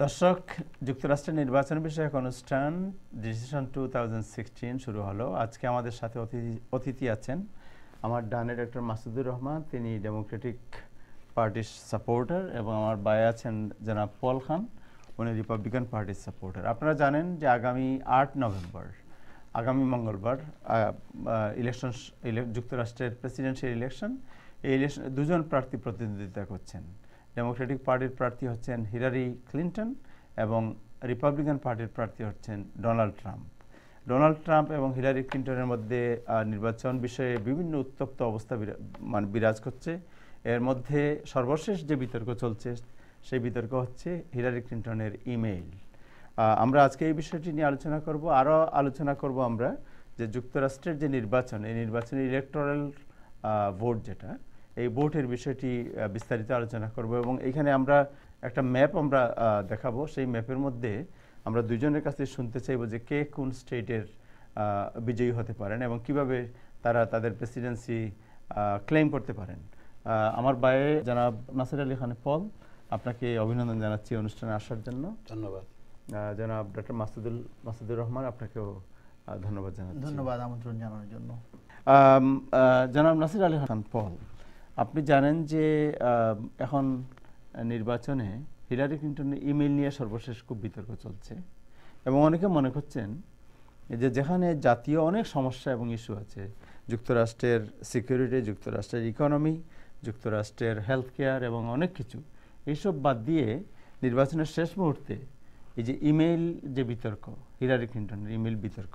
দর্শক, যুক্তরাষ্ট্রের নির্বাচন বিষয়ক অনুষ্ঠান ডিসিশন 2016 শুরু হলো। আজকে আমাদের সাথে অতিথি আছেন আমার ডানে ডক্টর মাসুদুর রহমান, তিনি ডেমোক্রেটিক পার্টির সাপোর্টার, এবং আমার বায়ে আছেন জনাব পল খান, উনি রিপাবলিকান পার্টির সাপোর্টার। আপনারা জানেন যে আগামী 8 নভেম্বর, আগামী মঙ্গলবার ইলেকশন, যুক্তরাষ্ট্রের প্রেসিডেন্সিয়াল ইলেকশন। এই ইলেকশন দুজন প্রার্থী প্রতিদ্বন্দ্বিতা করছেন। ডেমোক্রেটিক পার্টির প্রার্থী হচ্ছেন হিলারি ক্লিন্টন এবং রিপাবলিকান পার্টির প্রার্থী হচ্ছেন ডোনাল্ড ট্রাম্প। ডোনাল্ড ট্রাম্প এবং হিলারি ক্লিন্টনের মধ্যে নির্বাচন বিষয়ে বিভিন্ন উত্তপ্ত অবস্থা বিরাজ করছে। এর মধ্যে সর্বশেষ যে বিতর্ক চলছে সেই বিতর্ক হচ্ছে হিলারি ক্লিন্টনের ইমেইল। আমরা আজকে এই বিষয়টি নিয়ে আলোচনা করব। আরও আলোচনা করব আমরা যে যুক্তরাষ্ট্রের যে নির্বাচন, এই নির্বাচনের ইলেকটোরাল ভোট যেটা, এই ভোটের বিষয়টি বিস্তারিত আলোচনা করব, এবং এইখানে আমরা একটা ম্যাপ আমরা দেখাবো। সেই ম্যাপের মধ্যে আমরা দুজনের কাছে শুনতে চাইব যে কে কোন স্টেটের বিজয়ী হতে পারেন এবং কিভাবে তারা তাদের প্রেসিডেন্সি ক্লেম করতে পারেন। আমার বাইরে জনাব নাসির আলী খান পল, আপনাকে অভিনন্দন জানাচ্ছি অনুষ্ঠানে আসার জন্য। ধন্যবাদ। জনাব ডক্টর মাসুদুর রহমান, আপনাকেও ধন্যবাদ জানাচ্ছি। ধন্যবাদ আমন্ত্রণ জানানোর জন্য। জনাব নাসির আলী খান পল, আপনি জানেন যে এখন নির্বাচনে হিলারি ক্লিন্টনের ইমেইল নিয়ে সর্বশেষ খুব বিতর্ক চলছে, এবং অনেকে মনে করছেন যে যেখানে জাতীয় অনেক সমস্যা এবং ইস্যু আছে, যুক্তরাষ্ট্রের সিকিউরিটি, যুক্তরাষ্ট্রের ইকোনমি, যুক্তরাষ্ট্রের হেলথ কেয়ার এবং অনেক কিছু, এইসব বাদ দিয়ে নির্বাচনের শেষ মুহূর্তে এই যে ইমেইল যে বিতর্ক, হিলারি ক্লিন্টনের ইমেইল বিতর্ক,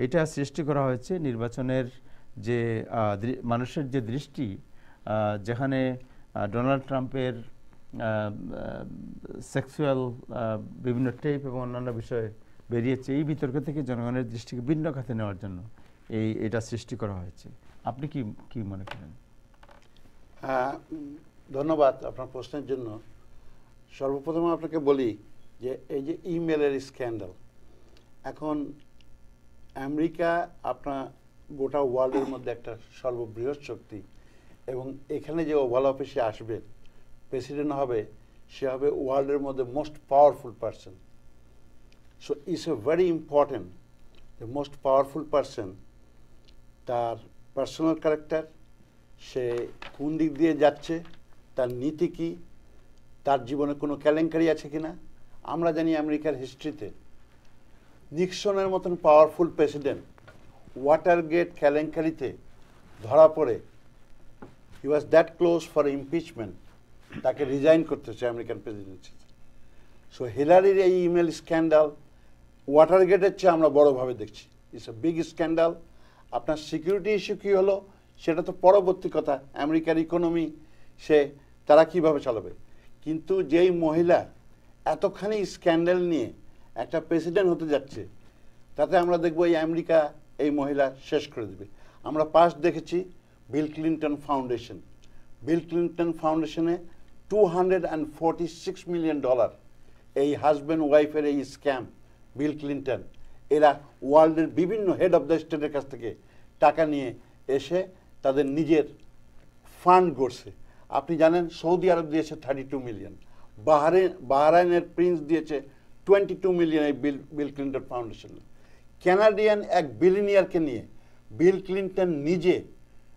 এটা সৃষ্টি করা হয়েছে নির্বাচনের যে মানুষের যে দৃষ্টি, যেখানে ডোনাল্ড ট্রাম্পের সেক্সুয়াল বিভিন্ন টেপ এবং অন্যান্য বিষয় বেরিয়েছে। এই বিতর্ক থেকে জনগণের দৃষ্টিকে ভিন্ন খাতে নেওয়ার জন্য এটা সৃষ্টি করা হয়েছে। আপনি কি মনে করেন? ধন্যবাদ আপনার প্রশ্নের জন্য। সর্বপ্রথম আপনাকে বলি যে এই যে ইমেলের স্ক্যান্ডাল, এখন আমেরিকা আপনার গোটা ওয়ার্ল্ডের মধ্যে একটা সর্ববৃহৎ শক্তি, এবং এখানে যে ওভাল অফিসে আসবে, প্রেসিডেন্ট হবে, সে হবে ওয়ার্ল্ডের মধ্যে most powerful person. So it's a very important, the most powerful person, তার পার্সোনাল ক্যারেক্টার, সে কোন দিক দিয়ে যাচ্ছে, তার নীতি কী, তার জীবনে কোনো কেলেঙ্কারি আছে কিনা। আমরা জানি আমেরিকার হিস্ট্রিতে নিক্সনের মতন পাওয়ারফুল প্রেসিডেন্ট ওয়াটারগেট কেলেঙ্কারিতে ধরা পড়ে, he was that close for impeachment, তাকে রিজাইন করতে হচ্ছে আমেরিকান প্রেসিডেন্সি। সো হিলারির এই ইমেল স্ক্যান্ডাল ওয়াটারগেটের চেয়ে আমরা বড়োভাবে দেখছি। It's a big scandal. আপনার সিকিউরিটি ইস্যু কী হলো সেটা তো পরবর্তী কথা, আমেরিকার ইকোনমি তারা কীভাবে চালাবে। কিন্তু যেই মহিলা এতখানি স্ক্যান্ডাল নিয়ে একটা প্রেসিডেন্ট হতে যাচ্ছে, তাতে আমরা দেখব এই আমেরিকা এই মহিলা শেষ করে দেবে। আমরা পাস্ট দেখেছি Bill Clinton foundation. Bill Clinton ফাউন্ডেশনে $246 মিলিয়ন এই হাজব্যান্ড ওয়াইফের এই স্ক্যাম, বিল ক্লিন্টন এরা ওয়ার্ল্ডের বিভিন্ন হেড অফ দ্য স্টেটের কাছ থেকে টাকা নিয়ে এসে তাদের নিজের ফান্ড গড়ছে। আপনি জানেন সৌদি আরব দিয়েছে 32 মিলিয়ন, বাহরাইনের প্রিন্স দিয়েছে 22 মিলিয়ন এই বিল ক্লিন্টন ফাউন্ডেশন। ক্যানাডিয়ান এক বিলিনিয়ারকে নিয়ে বিল ক্লিন্টন নিজে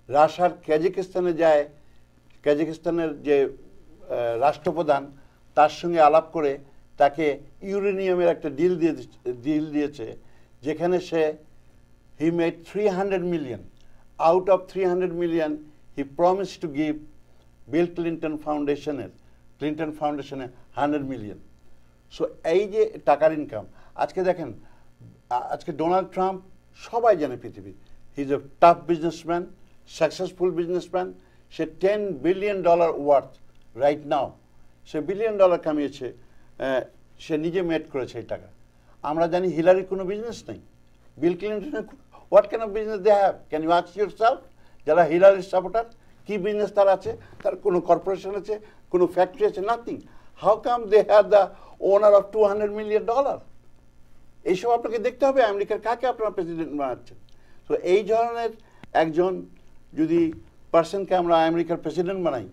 রাশিয়ার কাজাকিস্তানে যায়, কাজাকিস্তানের যে রাষ্ট্রপ্রধান তার সঙ্গে আলাপ করে তাকে ইউরেনিয়ামের একটা ডিল দিয়েছে, যেখানে সে he made 300 million. Out of 300 million he promise to give Bill Clinton ফাউন্ডেশনে 100 মিলিয়ন। সো এই যে টাকার ইনকাম, আজকে দেখেন, আজকে ডোনাল্ড ট্রাম্প সবাই জানে পৃথিবী, he is a tough businessman, successful businessman. সে $10 বিলিয়ন ওয়ার্থ রাইট নাও, সে $1 বিলিয়ন কামিয়েছে, সে নিজে মেড করেছে এই টাকা। আমরা জানি হিলারির কোনো বিজনেস নেই, বিল ক্লিন্টনের what can of business they have, can you ask yourself? যারা হিলারির সাপোর্টার, কি বিজনেস তার আছে? তার কোনো কর্পোরেশন আছে, কোনো ফ্যাক্টরি আছে? Nothing. How come they have the owner of $200 million? এইসব আপনাকে দেখতে হবে আমেরিকার কাকে আপনারা প্রেসিডেন্ট বানাচ্ছেন। তো এই ধরনের একজন যদি পার্সনকে আমরা আমেরিকার প্রেসিডেন্ট বানাই,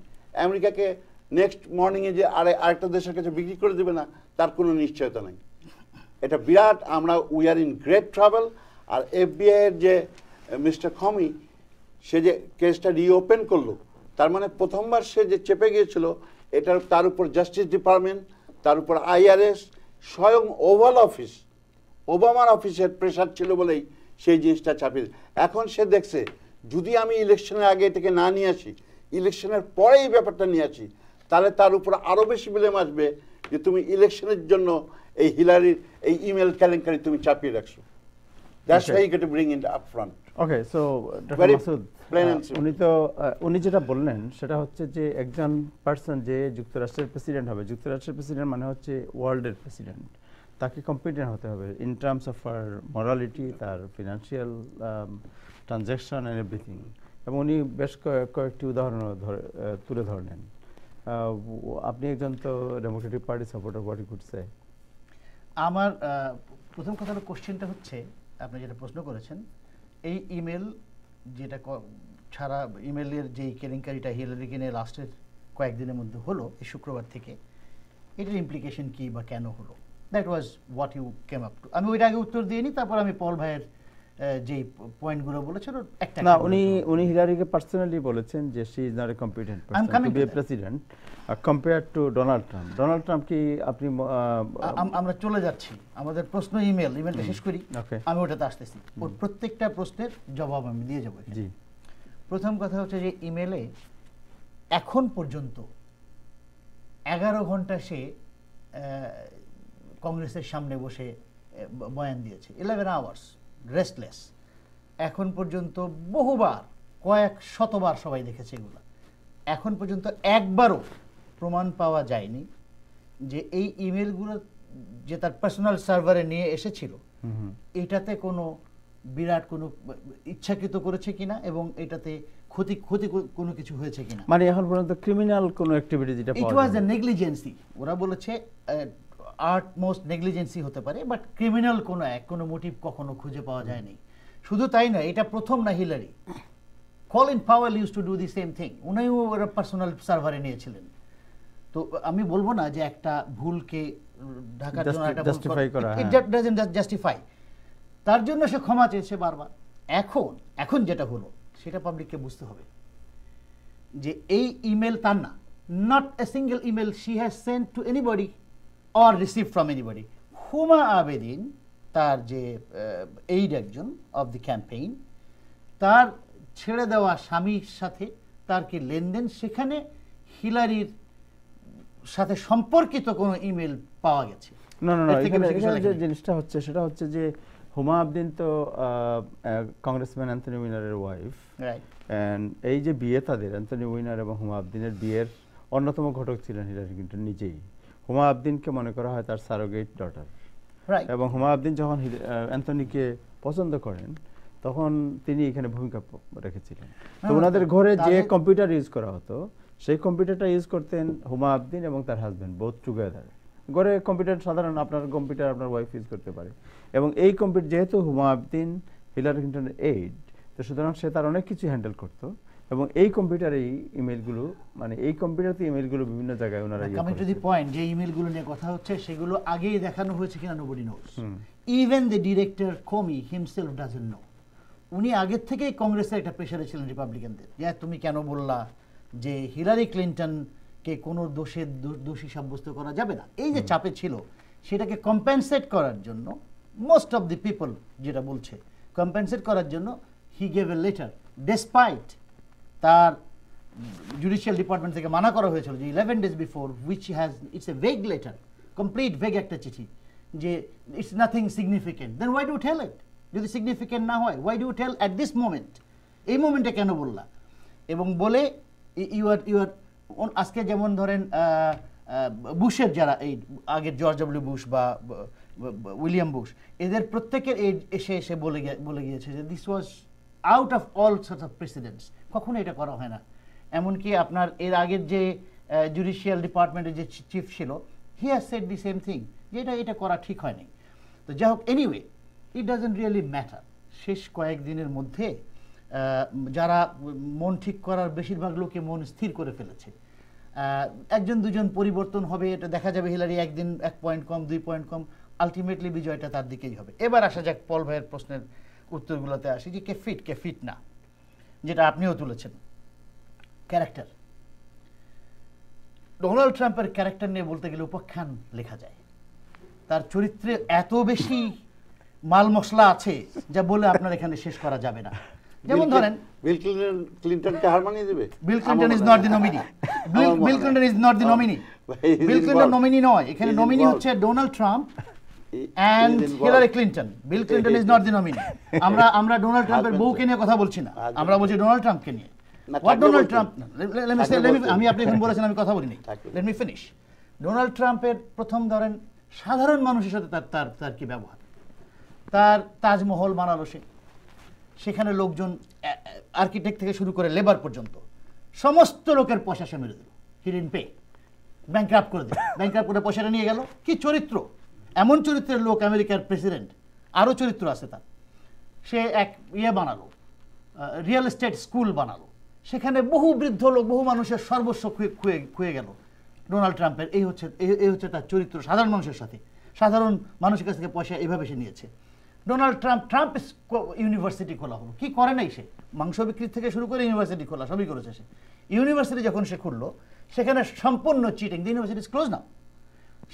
আমেরিকাকে নেক্সট মর্নিংয়ে যে আরেকটা দেশের কাছে বিক্রি করে দেবে না তার কোনো নিশ্চয়তা নেই। এটা বিরাট, আমরা we are in great travel. আর FBI এর যে মিস্টার কমি সে যে কেসটা রিওপেন করলো, তার মানে প্রথমবার সে যে চেপে গিয়েছিল এটার তার উপর জাস্টিস ডিপার্টমেন্ট, তার উপর IRS, স্বয়ং ওভাল অফিস, ওবামার অফিসের প্রেশার ছিল বলেই সেই জিনিসটা চাপিয়ে। এখন সে দেখছে যদি আমি ইলেকশনের আগে এটাকে না নিয়ে আসি, ইলেকশনের পরে এই ব্যাপারটা নিয়ে আসি, তাহলে তার উপর আরও বেশি ব্লেম আসবে যে তুমি ইলেকশনের জন্য এই হিলারির এই ইমেল কেলেঙ্কারি তুমি চাপিয়ে রাখছো। That's why you get to bring it up front. Okay, so doctor Very Masud, plain and simple. উনি যেটা বললেন সেটা হচ্ছে যে একজন পার্সন যে যুক্তরাষ্ট্রের প্রেসিডেন্ট হবে, যুক্তরাষ্ট্রের প্রেসিডেন্ট মানে হচ্ছে ওয়ার্ল্ডের প্রেসিডেন্ট, তাকে কম্পিটেন্ট হতে হবে ইন টার্মস অফ আর মরালিটি, তার ফিনান্সিয়াল ট্রানজ্যাকশন অ্যান্ড এভরিথিং। এবং উনি বেশ কয়েকটি উদাহরণ তুলে ধরলেন। আপনি একজন তো Democratic Party supporter, what you could say? আমার প্রথম কথা হলো, কোশ্চেনটা হচ্ছে আপনি যেটা প্রশ্ন করেছেন, এই ইমেল যেটা ছাড়া ইমেলের যেই কেলেঙ্কারিটা হিলারিকে নিয়ে লাস্টের কয়েকদিনের মধ্যে হলো এই শুক্রবার থেকে, এটার ইমপ্লিকেশন কি বা কেন হলো, that was what you came up to. আমি ওইটা আগে উত্তর দিইনি, তারপর আমি পল ভাইয়ের যেই পয়েন্টগুলো বলেছেন একটা না, উনি হিলারিকে পার্সোনালি বলেছেন যে she is not a competent person to be a president compare to Donald Trump. Donald Trump কি আপনি আমরা চলে যাচ্ছি আমাদের প্রশ্ন ইমেলটা শেষ করি, আমি ওটাতে আসতেছি। ওর প্রত্যেকটা প্রশ্নের জবাব আমি দিয়ে যাবো। জি, প্রথম কথা হচ্ছে যে ইমেলে এখন পর্যন্ত 11 ঘন্টা সে কংগ্রেসের সামনে বসে বয়ান দিয়েছে, 11 আওয়ার্স রেস্টলেস। এখন পর্যন্ত বহুবার, কয়েক শতবার সবাই দেখেছে এগুলো। এখন পর্যন্ত একবারও প্রমাণ পাওয়া যায়নি যে এই ইমেলগুলো যে তার পার্সোনাল সার্ভারে নিয়ে এসেছিল এটাতে কোনো বিরাট কোনো ইচ্ছাকৃত করেছে কিনা এবং এটাতে ক্ষতি কোনো কিছু হয়েছে কিনা। মানে এখন পর্যন্ত ক্রিমিনাল কোনো অ্যাক্টিভিটি যেটা ইট ওয়াজ এ নেগলিজেন্সি। ওরা বলেছে আর্টমোস্ট নেগলিজেন্সি হতে পারে, বাট ক্রিমিনাল কোনো মোটিভ কখনো খুঁজে পাওয়া যায়নি। শুধু তাই নয়, এটা প্রথম না Hillary, Colin Powell use to do the same thing. উনিও ওরা পার্সোনাল সার্ভারে নিয়েছিলেন। তো আমি বলবো না যে একটা ভুলকে ঢাকার জন্য একটা জাস্টিফাই করা, ইট ডাজন্ট জাস্টিফাই। তার জন্য সে ক্ষমা চেয়েছে বারবার। এখন যেটা হলো সেটা পাবলিককে বুঝতে হবে যে এই ইমেল তার না, not a single email she has sent to anybody or received from anybody. হুমা আবেদিন, তার যে এইড একজন অফ দি ক্যাম্পেইন, তার ছেড়ে দেওয়া স্বামীর সাথে তার কি লেনদেন, সেখানে হিলারির সাথে সম্পর্কিত কোনো ইমেল পাওয়া গেছে? না, এখানে যে জিনিসটা হচ্ছে সেটা হচ্ছে যে হুমা আবেদিন তো কংগ্রেসম্যান অ্যান্থনি উইনারের ওয়াইফ, এন্ড এই যে বিয়ে তাদের, অ্যান্থনি উইনার এবং হুমা আবেদিনের বিয়ের অন্যতম ঘটক ছিলেন হিলারি ক্লিন্টন নিজেই। হুমা আবেদিনকে মনে করা হয় তার সারোগেট ডটার, এবং হুমা আবেদিন যখন অ্যান্থনিকে পছন্দ করেন তখন তিনি এখানে ভূমিকা রেখেছিলেন। তো ওনাদের ঘরে যে কম্পিউটার ইউজ করা হতো সেই কম্পিউটারটা ইউজ করতেন হুমা আবেদিন এবং তার হাজব্যান্ড, বোথ টুগেদার। ঘরে কম্পিউটার সাধারণ আপনার কম্পিউটার আপনার ওয়াইফ ইউজ করতে পারে, এবং এই কম্পিউটার যেহেতু হুমা আবেদিন হিলারি ক্লিন্টনের এইড, তো সুতরাং সে তার অনেক কিছু হ্যান্ডেল করতো, এবং এই কম্পিউটারে ইমেলগুলো, মানে এই কম্পিউটারতে ইমেলগুলো বিভিন্ন জায়গায় ওনারা কামিং টু দি পয়েন্ট, যে ইমেলগুলো নিয়ে কথা হচ্ছে সেগুলো আগেই দেখানো হয়েছে কিনা nobody knows. Even the director Comey himself doesn't know. উনি আগের থেকেই কংগ্রেসের একটা প্রেসারে ছিলেন রিপাবলিকানদের, যে তুমি কেন বললা যে হিলারি ক্লিন্টনকে কোনো দোষী সাব্যস্ত করা যাবে না। এই যে চাপে ছিল সেটাকে কম্পেনসেট করার জন্য মোস্ট অফ দি পিপল যেটা বলছে, কম্পেনসেট করার জন্য he gave a letter, despite তার জুডিশিয়াল ডিপার্টমেন্ট থেকে মানা করা হয়েছিল যে 11 days before, which has it's a vague letter, complete vague একটা চিঠি, যে it's nothing significant. Then why do tell it? যদি সিগনিফিকেন্ট না হয়, why do tell at this moment? এই মোমেন্টে কেন বললা? এবং বলে ইউ আর আজকে যেমন ধরেন বুশের যারা এই আগের জর্জ ডব্লিউ বুশ বা উইলিয়াম বুশ, এদের প্রত্যেকের এসে বলে গিয়েছে যে this was out of all sorts of presidents. কখনো এটা করা হয় না। এমনকি আপনার এর আগের যে জুডিশিয়াল ডিপার্টমেন্টের যে চিফ ছিল, he has said the same thing, যে এটা করা ঠিক হয়নি। তো যাই হোক, anyway it doesn't really matter. শেষ কয়েকদিনের মধ্যে যারা মন ঠিক করার বেশিরভাগ লোকে মন স্থির করে ফেলেছে, একজন দুজন পরিবর্তন হবে, এটা দেখা যাবে হিলারি একদিন 1 পয়েন্ট কম 2 পয়েন্ট কম, আলটিমেটলি বিজয়টা তার দিকেই হবে। এবার আসা যাক পল ভাইয়ের প্রশ্নের উত্তরগুলোতে আসি যে কে ফিট না, যেটা আপনিও তুলেছেন। ক্যারেক্টার, ডোনাল্ড ট্রাম্পের ক্যারেক্টার নিয়ে বলতে গেলে উপাখ্যান লেখা যায়। তার চরিত্রে এত বেশি মাল মশলা আছে যা বলে আপনার এখানে শেষ করা যাবে না। যেমন ধরেন বিল ক্লিনটনকে হার মানিয়ে দেবে। Bill Clinton is not the nominee. Bill Clinton is not the nominee. Bill Clinton nominee নয়, এখানে নমিনি হচ্ছে Donald Trump and Hillary Clinton. Bill Clinton is not the nominee. আমরা ডোনাল্ড ট্রাম্পের বউকে নিয়ে কথা বলছি না, আমরা বলছি ডোনাল্ড ট্রাম্পকে নিয়ে। What Donald Trump? আমি আপনি এখন বলেছেন, আমি কথা বলিনি। Let me finish. ডোনাল্ড ট্রাম্পের প্রথম ধরেন সাধারণ মানুষের সাথে তার কি ব্যবহার। তার তাজমহল বানালো সে, সেখানে লোকজন আর্কিটেক্ট থেকে শুরু করে লেবার পর্যন্ত সমস্ত লোকের পয়সা সে মেরে দিল। হি ডিডন্ট পে, ব্যাংকরাপ্ট করে দিল। ব্যাংকরাপ্ট করে পয়সাটা নিয়ে গেল। কি চরিত্র! এমন চরিত্রের লোক আমেরিকার প্রেসিডেন্ট। আরও চরিত্র আছে তার। সে এক বানালো, রিয়েল এস্টেট স্কুল বানালো, সেখানে বহু বৃদ্ধ লোক, বহু মানুষের সর্বস্ব খুয়ে গেল। ডোনাল্ড ট্রাম্পের এই হচ্ছে তার চরিত্র। সাধারণ মানুষের সাথে, সাধারণ মানুষের কাছ থেকে পয়সা এভাবে সে নিয়েছে। ডোনাল্ড ট্রাম্প ইউনিভার্সিটি খোলা হলো, কি করে নাই সে? মাংস বিক্রি থেকে শুরু করে ইউনিভার্সিটি খোলা সবই করেছে সে। ইউনিভার্সিটি যখন সে খুললো, সেখানে সম্পূর্ণ cheating. The university is close now.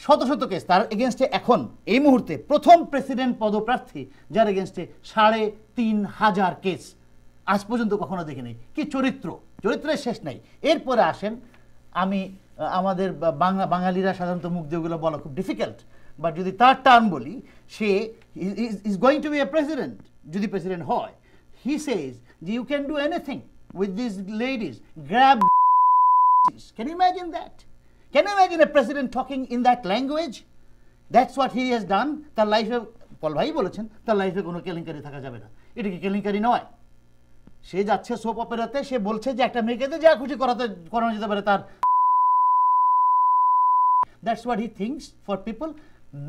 শত শত কেস তার এগেনস্টে। এখন এই মুহূর্তে প্রথম প্রেসিডেন্ট পদপ্রার্থী যার এগেনস্টে 3,500 কেস, আজ পর্যন্ত কখনো দেখিনি। কি চরিত্র! চরিত্রের শেষ নাই। এরপরে আসেন, আমাদের বাঙালিরা সাধারণত মুখ দিয়ে ওগুলো বলা খুব ডিফিকাল্ট, বাট যদি তার টার্ম বলি, সে is going to be a president. যদি প্রেসিডেন্ট হয়, হি সেজ যে you can do anything with this ladies, grab. Can you imagine that? Can you imagine a president talking in that language? That's what he has done. তার লাইফে, পল ভাই বলেছেন, তার লাইফে কোনো কেলেঙ্কারি থাকা যাবে না। এটা কি কেলেঙ্কারি নয়? সে যাচ্ছে সোপ অপেরাতে, সে বলছে যে একটা মেয়েকে যা খুশি করানো যেতে পারে তার। That's what he thinks for people.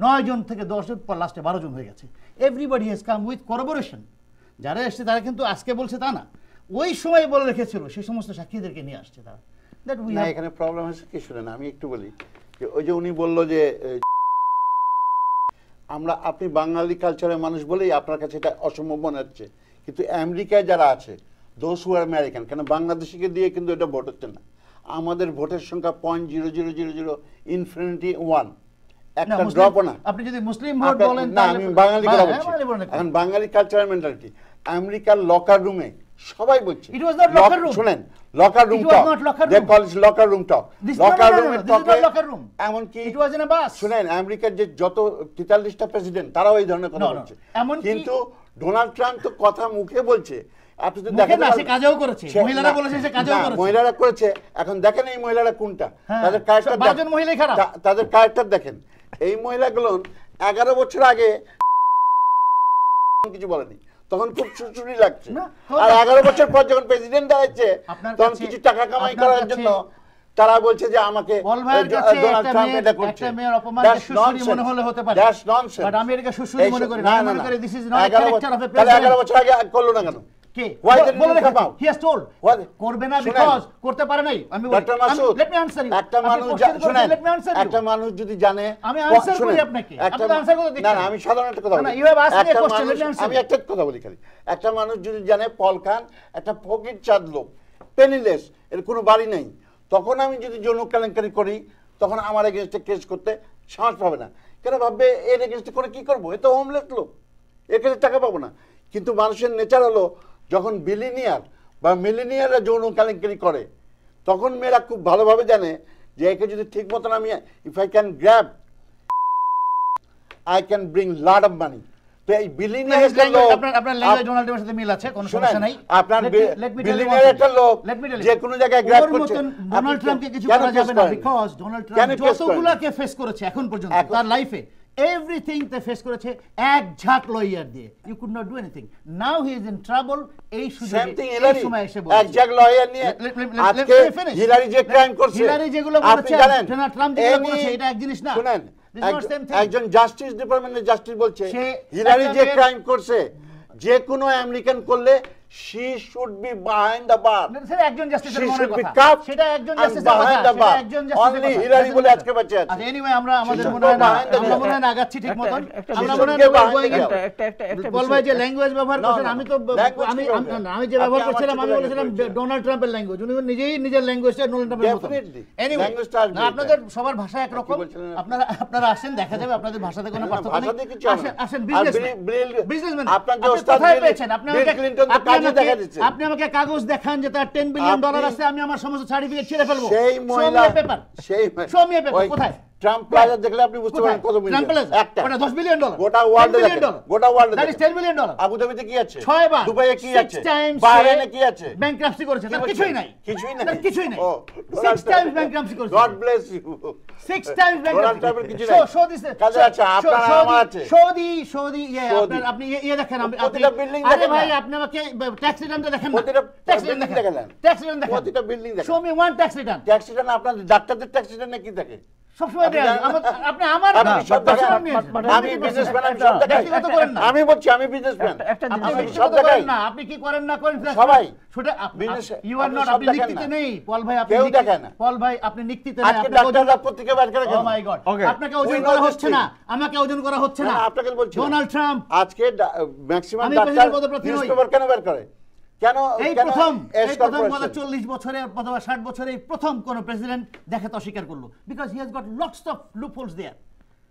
9 জন থেকে 10 জন, লাস্টে 12 জন হয়ে গেছে। Everybody has come with corroboration. যারা এসছে তারা কিন্তু আজকে বলছে তা না, ওই সময় বলে রেখেছিল, সেই সমস্ত সাক্ষীদেরকে নিয়ে আসছে তারা। That we have. এখানে প্রবলেম হচ্ছে কি শুনেন, আমি একটু বলি যে ওই যে উনি বলল যে আপনি বাঙালি কালচারের মানুষ বলেই আপনার কাছে এটা অসম্ভব মনে হচ্ছে, কিন্তু আমেরিকায় যারা আছে, দোজ হু আর আমেরিকান, কেন বাংলাদেশিকে দিয়ে কিন্তু এটা ভোট হচ্ছে না। আমাদের ভোটের সংখ্যা 0.0000 একটা ড্রপও না। আপনি যদি মুসলিম ভোট বলেন, না আমি বাঙালি কথা বলছি। এখন বাঙালি কালচারাল মেন্টালিটি, আমেরিকার লকার রুমে সবাই বলছে, it was not locker room. শুনেন, locker room talk, they call it locker room talk. Locker রুমে টকে এমন কি, ইট ওয়াজ ইন আ বাস। শুনেন, আমেরিকার যে যত 43টা প্রেসিডেন্ট তারাও এই ধরনের কথা বলছে, কিন্তু ডোনাল্ড ট্রাম্প তো কথা মুখে বলছে। আপনি তো দেখেন না, সে কাজও করেছে। মহিলারা বলেছে সে কাজও করেছে। মহিলারা করেছে। এখন দেখেন এই মহিলারা কোনটা, তাদের ক্যারেক্টার, 12 জন মহিলাই খারাপ, তাদের ক্যারেক্টার দেখেন। এই মহিলাগুলো 11 বছর আগে কিছু বলেনি, তখন খুব সুরসুরি লাগছে। আর 11 বছর পর যখন প্রেসিডেন্ট দাঁড়াচ্ছে, তখন কিছু টাকা কামাই করার জন্য তারা বলছে যে আমাকে ডোনাল্ড ট্রাম্প এটা করছে। একটা মেয়ের অপমানকে সুসুরি মনে হলে হতে পারে, দ্যাটস ননসেন্স। বাট আমেরিকা সুসুরি মনে করে না, মনে করে this is not a character of A president. তাহলে 11 বছর আগে করলো না কেন? কে Why did বলে it come out? He has told করবে না বিকজ করতে পারে নাই। আমি doctor Masud, let me answer you. একটা মানুষ শুনেন, একটা মানুষ যদি জানে, আমি আনসার করি আপনাকে, আপনি আনসার করতে দেখেন। না আমি সাধারণ একটা কথা বলি, you have asked me a question, let me answer. আমি একটা কথা বলি খালি। একটা মানুষ যদি জানে পল খান একটা ফকির চাঁদ লোক, পেনিলেস, এর কোনো বাড়ি নেই, তখন আমি যদি যৌন কেলেঙ্কারি করি, তখন আমার এগেইনস্টে কেস করতে সাহস পাবে না। কেন ভাববে এর এগেইনস্টে করে কি করবো, এ তো হোমলেস লোক, এর কাছে টাকা পাবো না। কিন্তু মানুষের নেচার হলো, যখন বিলিনিয়ার বা মিলিনিয়াররা যৌন কেলেঙ্কারি করে, তখন মেয়েরা খুব ভালোভাবে জানে যে একে যদি ঠিক মতন আমি, if I can grab, I can bring lot of money. তো এই বিলিনিয়ার একটা লোক, আপনার ল্যাঙ্গুয়েজ ডোনাল্ড ট্রাম্পের সাথে মিল আছে, কোনো সমস্যা নাই। আপনার বিলিনিয়ার একটা লোক যে কোনো জায়গায় গ্র্যাব করছে, ডোনাল্ড ট্রাম্পকে কিছু করা যাবে না, বিকজ ডোনাল্ড ট্রাম্প যতগুলোকে ফেস করেছে এখন পর্যন্ত তার লাইফে, এভরিথিং তে ফেস করেছে এক ঝাঁক লয়ার দিয়ে। You could not do anything. Now he is in trouble. এই সুযোগে এই সময় এসে বলছে এক ঝাঁক লয়ার নিয়ে আজকে হিলারি যে ক্রাইম করছে, হিলারি যেগুলো বলেছে, ডোনাল্ড ট্রাম্প যেগুলো বলেছে, এটা এক জিনিস না। শুনেন, একজন জাস্টিস ডিপার্টমেন্টের জাস্টিস বলছে হিলারি যে ক্রাইম করছে, যে কোনো আমেরিকান করলে she should be behind the bar. সেটা একজন জাস্টিসের She মনের should be কথা cuffed সেটা একজন and জাস্টিসের behind কথা the bar. সেটা একজন জাস্টিসের Only কথা Hillary বলে আজকে বেঁচে আছে। আচ্ছা এনিওয়ে আমরা আমাদের should মনে হয় go না behind the আমরা wall. মনে হয় না আগাচ্ছি ঠিক মতন একটা আমরা should মনে হয় go না behind going the into- wall. পল ভাই যে ল্যাঙ্গুয়েজ ব্যবহার No, করছেন no, আমি তো language আমি কি করবেন? আমি যে ব্যবহার আপনি আমার করছিলাম আমি সাথে বলেছিলাম language করছেন। ডোনাল্ড ট্রাম্পের ল্যাঙ্গুয়েজ উনি নিজেই নিজের ল্যাঙ্গুয়েজটা ডোনাল্ড ট্রাম্পের মতো Definitely. এনিওয়ে Language টা আসবে আপনাদের এটা। সবার ভাষা একরকম বলছিলেন? আপনারা আপনারা আসেন দেখা যাবে আপনাদের ভাষাতে কোনো না, পার্থক্য ভাষা নেই দিয়ে কিছু হবে আসেন না। আসেন আর বিজনেসম্যান বিজনেসম্যান আপনার যে আপনি ওস্তাদ কোথায় বিল- পেয়েছেন আপনি বিল আমাকে ক্লিনটন তো আপনি কাজে আমাকে- দেখা দিচ্ছে। আপনি আমাকে কাগজ দেখান যে তার 10 বিলিয়ন ডলার আপনি- আছে আমি আমার সমস্ত সার্টিফিকেট ছিঁড়ে ফেলবো সেই মহিলা পেপার সেই Show me a paper, ওই কোথায়? ট্রাম্প প্লাজা দেখলে আপনি বুঝতে পারেন কত ট্রাম্প মিলিয়ন প্লাজা? একটা ওটা 10 বিলিয়ন ডলার গোটা ওয়ার্ল্ডে $10 billion দেখেন গোটা ওয়ার্ল্ডে দ্যাট ইজ $10 billion আবু ধাবিতে কি আছে 6 বার দুবাইয়ে কি 6 আছে times বাহরাইনে কি আছে ব্যাংক্রাপসি করেছে তার কি কিছুই বলছেন? নাই কিছুই নাই তার কিছুই নাই ও 6 times ব্যাংক্রাপসি করেছে God bless you 6 times Donald ট্রাম্পের ব্যাংক্রাপসি কিছু নাই শো দিস কাজে আছে আপনার আর আমার আছে শো দি আপনার আপনি ইয়ে দেখেন প্রতিটা building আরে দেখেন ভাই না। আপনি আমাকে ট্যাক্স রিটার্নটা দেখেন না প্রতিটা ট্যাক্স building রিটার্ন দেখেন দেখেন ট্যাক্স রিটার্ন দেখেন প্রতিটা বিল্ডিং দেখেন show me one tax return tax return আপনার ডাক্তারদের ট্যাক্স রিটার্নে কি থাকে সবসময় আপনি দেন জানেন না? আপনি আমার আপনি সব personal দেখেন। নিয়ে আসেন। আমি বিজনেসম্যান আমি সব দেখাই ব্যক্তিগত করেন না। আমি বলছি আমি বিজনেসম্যান একটা আপনি জিনিস ব্যক্তিগত সব দেখাই। করেন না আপনি কি করেন না করেন সবাই। সেটা Business- ইউ আর আপনি নট সব আপনি দেখেন নিক্তিতে না। নেই পল ভাই আপনি কেউ দেখে না। পল ভাই আপনি নিক্তিতে নেই আজকে ডাক্তাররা পত্রিকা বের করে ও কেন মাই গড Okay. আপনাকে ওজন We know করা this হচ্ছে thing. না আমাকে ওজন করা হচ্ছে না, না না, আপনাকে বলছি না। ডোনাল্ড ট্রাম্প আজকে ম্যাক্সিমাম আমি ডাক্তার প্রেসিডেন্ট পদপ্রার্থী নই। নিউজপেপার কেন বের করে কেন এই কেন প্রথম এস এই প্রথম কর্পোরেশন? গত 40 বছরে অথবা 60 বছরে এই প্রথম কোন প্রেসিডেন্ট দেখাতে অস্বীকার করলো because he has got lots of loopholes there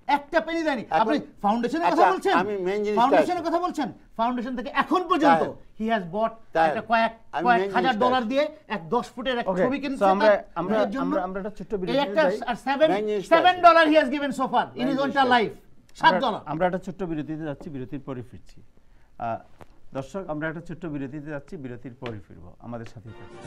একটা পেনি দেয়নি এখন- আপনি ফাউন্ডেশনের আচ্ছা, কথা বলছেন আমি main জিনিসটা ফাউন্ডেশনের আসি। কথা বলছেন ফাউন্ডেশন থেকে এখন পর্যন্ত তাই। হি হ্যাজ বট তাই। একটা কয়েক আমি কয়েক main হাজার জিনিসটা ডলার আসি। দিয়ে এক 10 ফুটের এক Okay, ছবি so কিনছে আমরা- তার আমরা- নিজের জন্য। আমরা- আমরা একটা ছোট্ট এই বিরতিতে একটা যাই। আর 7 main জিনিসটা আসি। Dollar he has given so far in his main entire জিনিসটা লাইফ $7 আমরা একটা ছোট্ট বিরতিতে যাচ্ছি বিরতির পরে ফিরছি দর্শক আমরা একটা ছোট্ট বিরতিতে যাচ্ছি বিরতির পরে ফিরবো আমাদের সাথেই থাকুন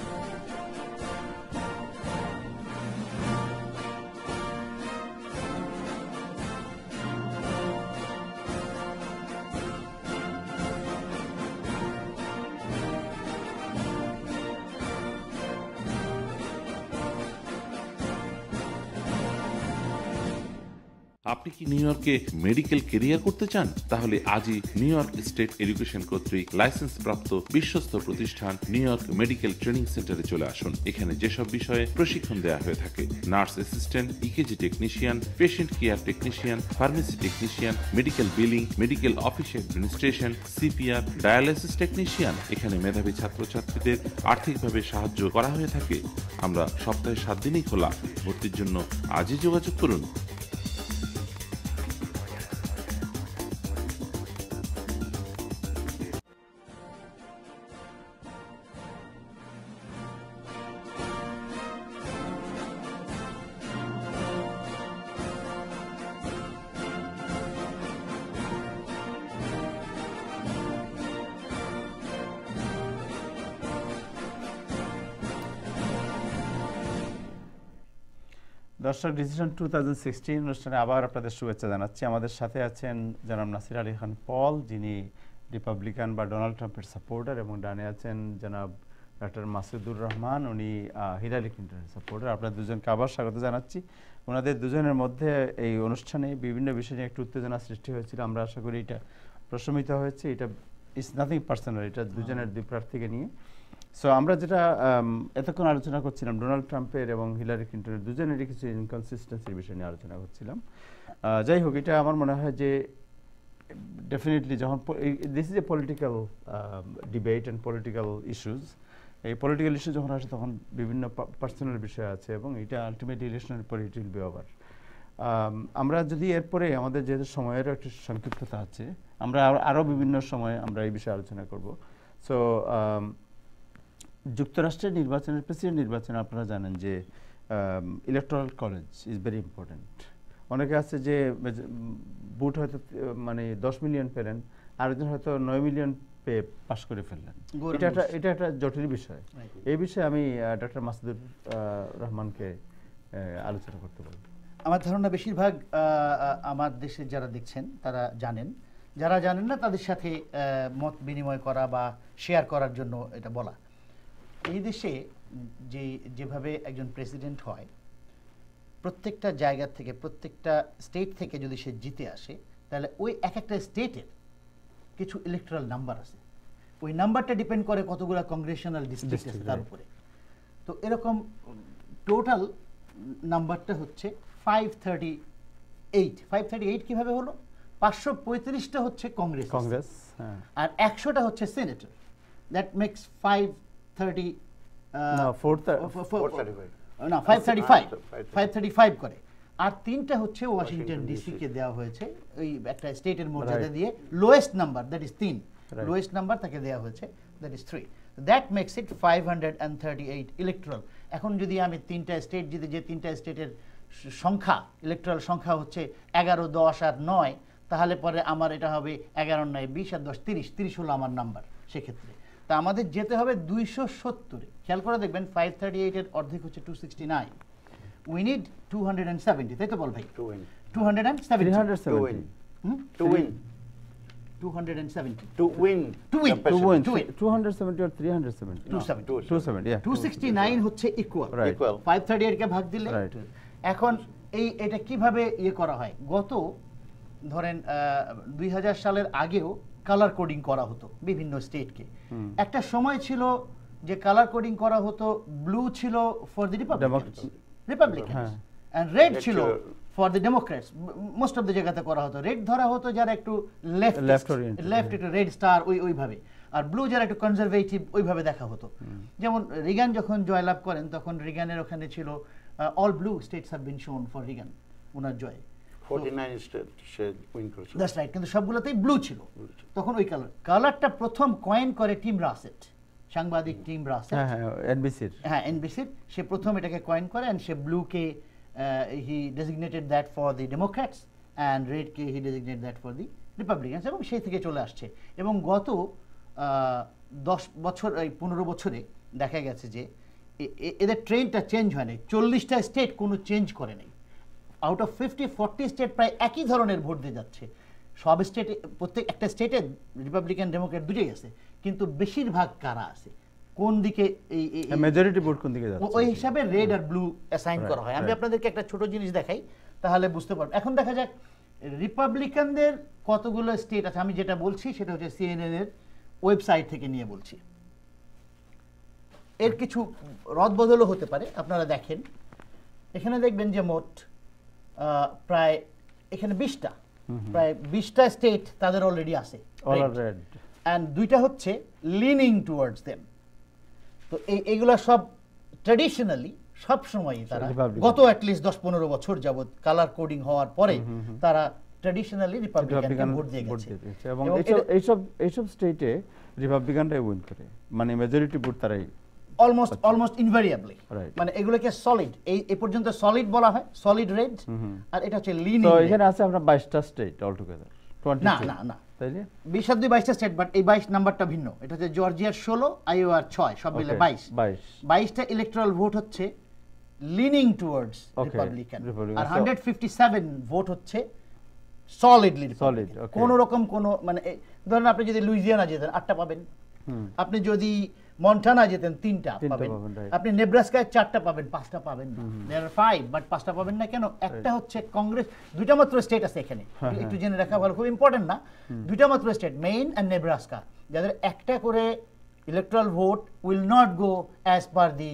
আপনি কি নিউ ইয়র্কে মেডিকেল কেরিয়ার করতে চান? তাহলে আজই নিউ ইয়র্ক স্টেট এডুকেশন কর্তৃক লাইসেন্স প্রাপ্ত বিশ্বস্ত প্রতিষ্ঠান নিউ ইয়র্ক মেডিকেল ট্রেনিং সেন্টারে চলে আসুন। এখানে যেসব বিষয়ে প্রশিক্ষণ দেওয়া হয়ে থাকে: nurse assistant, EKG technician, patient care technician, pharmacy technician, medical billing, medical office administration, CPR, dialysis technician. এখানে মেধাবী ছাত্রছাত্রীদের আর্থিকভাবে সাহায্য করা হয়ে থাকে। আমরা সপ্তাহে 7 দিনই খোলা। ভর্তির জন্য আজই যোগাযোগ করুন। দর্শক ডিসিশন 2016 অনুষ্ঠানে আবার আপনাদের শুভেচ্ছা জানাচ্ছি আমাদের সাথে আছেন জনাব নাসির আলী খান পল যিনি রিপাবলিকান বা ডোনাল্ড ট্রাম্পের সাপোর্টার এবং ডানে আছেন জনাব ডক্টর মাসুদুর রহমান উনি হিলারি ক্লিন্টনের সাপোর্টার আপনাদের দুজনকে আবার স্বাগত জানাচ্ছি ওনাদের দুজনের মধ্যে এই অনুষ্ঠানে বিভিন্ন বিষয় নিয়ে একটু উত্তেজনা সৃষ্টি হয়েছিল আমরা আশা করি এটা প্রশমিত হয়েছে এটা ইজ নাথিং পার্সোনাল এটা দুজনের দুই প্রার্থীকে নিয়ে সো আমরা যেটা এতক্ষণ আলোচনা করছিলাম ডোনাল্ড ট্রাম্পের এবং হিলারি ক্লিন্টনের দুজনেরই কিছু ইনকনসিস্টেন্সির বিষয় নিয়ে আলোচনা করছিলাম যাই হোক এটা আমার মনে হয় যে ডেফিনেটলি যখন this is a political debate and political issues এই পলিটিক্যাল ইস্যু যখন আসে তখন বিভিন্ন পার্সোনাল বিষয় আছে এবং এটা আলটিমেটলি ইলেকশনের পরে ইট উইল বি ওভার আমরা যদি এরপরে আমাদের যেহেতু সময়েরও একটু সংক্ষিপ্ততা আছে আমরা আরও বিভিন্ন সময়ে আমরা এই বিষয়ে আলোচনা করব সো যুক্তরাষ্ট্রের নির্বাচনের প্রেসিডেন্ট নির্বাচনে আপনারা জানেন যে electoral college is very important অনেকে আছে যে ভোট হয়তো মানে 10 মিলিয়ন পেলেন আরেকজন হয়তো 9 মিলিয়ন পেয়ে পাস করে ফেললেন এটা একটা জটিল বিষয় এই বিষয়ে আমি ডক্টর মাসুদুর রহমানকে আলোচনা করতে বলব আমার ধারণা বেশিরভাগ আমার দেশে যারা দেখছেন তারা জানেন যারা জানেন না তাদের সাথে মত বিনিময় করা বা শেয়ার করার জন্য এটা বলা এই দেশে যেভাবে একজন প্রেসিডেন্ট হয় প্রত্যেকটা জায়গা থেকে প্রত্যেকটা স্টেট থেকে যদি সে জিতে আসে তাহলে ওই এক একটা স্টেটের কিছু ইলেকট্রাল নাম্বার আছে ওই নাম্বারটা ডিপেন্ড করে কতগুলো কংগ্রেশনাল ডিস্ট্রিক্ট আছে তার উপরে। তো এরকম টোটাল নাম্বারটা হচ্ছে 538। 538 কিভাবে হলো? 535টা হচ্ছে কংগ্রেস, হ্যাঁ, আর 100টা হচ্ছে সেনেটর। দ্যাট মেক্স 530 না 535 করে। আর 3টা হচ্ছে ওয়াশিংটন ডিসি কে দেওয়া হয়েছে, ওই একটা স্টেটের মর্যাদা দিয়ে lowest number, that is 3, lowest number তাকে দেওয়া হয়েছে, that is 3। That makes it 538 electoral. এখন যদি আমি 3টা স্টেট, যদি যে 3টা স্টেটের সংখ্যা, ইলেকট্রাল সংখ্যা হচ্ছে 11, 10 আর 9, তাহলে পরে আমার এটা হবে 11, 9, 20 আর 10, 30 হলো আমার নাম্বার সেক্ষেত্রে। তা আমাদের যেতে হবে 270-এ। খেয়াল করে দেখবেন 538 এর অর্ধেক হচ্ছে 269। উই নিড 270, তাই তো বল ভাই? 270 370 to win 270 to win 270 or 370 270 yeah 269 হচ্ছে ইকুয়াল, Right. equal 538 কে ভাগ দিলে। Right. এখন এটা কিভাবে করা হয়? গত ধরেন 2000 সালের আগেও কালার কোডিং করা হতো বিভিন্ন স্টেটকে। একটা সময় ছিল যে কালার কোডিং করা হতো, ব্লু ছিল ফর দি রিপাবলিকানস এন্ড রেড ছিল for the Democrats. Most of the জায়গাতে করা হতো। রেড ধরা হতো যারা একটু লেফট একটু রেড স্টার ওইভাবে, আর ব্লু যারা একটু কনজারভেটিভ ওইভাবে দেখা হতো। যেমন রিগান যখন জয়লাভ করেন তখন রিগানের ওখানে ছিল all blue states have been shown for Reagan, ওনার জয় 49 স্টেট সে উইন করেছে। দ্যাটস রাইট, কিন্তু সবগুলোতেই ব্লু ছিল তখন। ওই কালারটা প্রথম কয়েন করে টিম রাসেট, সাংবাদিক টিম রাসেট, এনবিসির সে প্রথম এটাকে কয়েন করে, এন্ড সে ব্লুকে he designated that for the Democrats and রেডকে he designated that for the Republicans, এবং সেই থেকে চলে আসছে। এবং গত 10 বছর, 15 বছরে দেখা গেছে যে এদের ট্রেন্ডটা চেঞ্জ হয় নাই। 40টা স্টেট কোনো চেঞ্জ করে নাই। আউট অফ 50-40 স্টেট প্রায় একই ধরনের ভোট দিয়ে যাচ্ছে। সব স্টেটে, প্রত্যেক একটা স্টেটে রিপাবলিকান ডেমোক্রেট দুটোই আছে, কিন্তু বেশিরভাগ কারা আছে, কোন দিকে এই মেজরিটি ভোট কোন দিকে যাচ্ছে, ওই হিসাবে রেড আর ব্লু অ্যাসাইন করা হয়। আমি আপনাদেরকে একটা ছোট জিনিস দেখাই, তাহলে বুঝতে পারবেন। এখন দেখা যাক রিপাবলিকানদের কতগুলো স্টেট আছে। আমি যেটা বলছি সেটা হচ্ছে সিএনএন এর ওয়েবসাইট থেকে নিয়ে বলছি। এর কিছু রদবদলও হতে পারে, আপনারা দেখেন। এখানে দেখবেন যে মোট প্রায় এখানে 20টা, প্রায় 20টা স্টেট তাদের অলরেডি আছে রেড, এন্ড 2টা হচ্ছে লিনিং টুয়ার্ডস দেম। তো এইগুলা সব ট্র্যাডিশনালি সব সময় তারা গত অ্যাটলিস্ট 10-15 বছর যাবত কালার কোডিং হওয়ার পরে তারা ট্র্যাডিশনালি রিপাবলিকান ভোট দিয়ে গেছে, এবং এইসব স্টেটে রিপাবলিকানরাই উইন করে, মানে মেজরিটি ভোট তারাই অলমোস্ট ইনভেরিয়েবলি। মানে এগুলোকে সলিড, এই পর্যন্ত সলিড বলা হয়, সলিড রেড, আর এটা হচ্ছে লিনিং। তো এখানে আছে আমরা 22টা স্টেট অল টুগেদার। না তাইলে 22টা স্টেট, বাট এই 22 নাম্বারটা ভিন্ন। এটা হচ্ছে জর্জিয়ার 16, আইওয়ার 6, সব মিলে 22টা ইলেকট্রাল ভোট হচ্ছে লিনিং টুয়ার্ডস রিপাবলিকান, আর 157 ভোট হচ্ছে সলিডলি রিপাবলিকান। কোন রকম কোন, মানে ধরেন আপনি যদি লুইজিয়ানা যেতেন 8টা পাবেন, আপনি যদি মন্টানা যেতেন 3টা পাবেন, আপনি নেব্রাস্কায় 4টা পাবেন, 5টা পাবেন না। देयर আর 5, বাট 5টা পাবেন না কেন? একটা হচ্ছে কংগ্রেস, 2টা মাত্র স্টেট আছে এখানে, একটু জেনে রাখা ভালো, খুব ইম্পর্টেন্ট না। 2টা মাত্র স্টেট, মেইন এন্ড নেব্রাস্কা, যাদের একটা করে electoral vote will not go as per the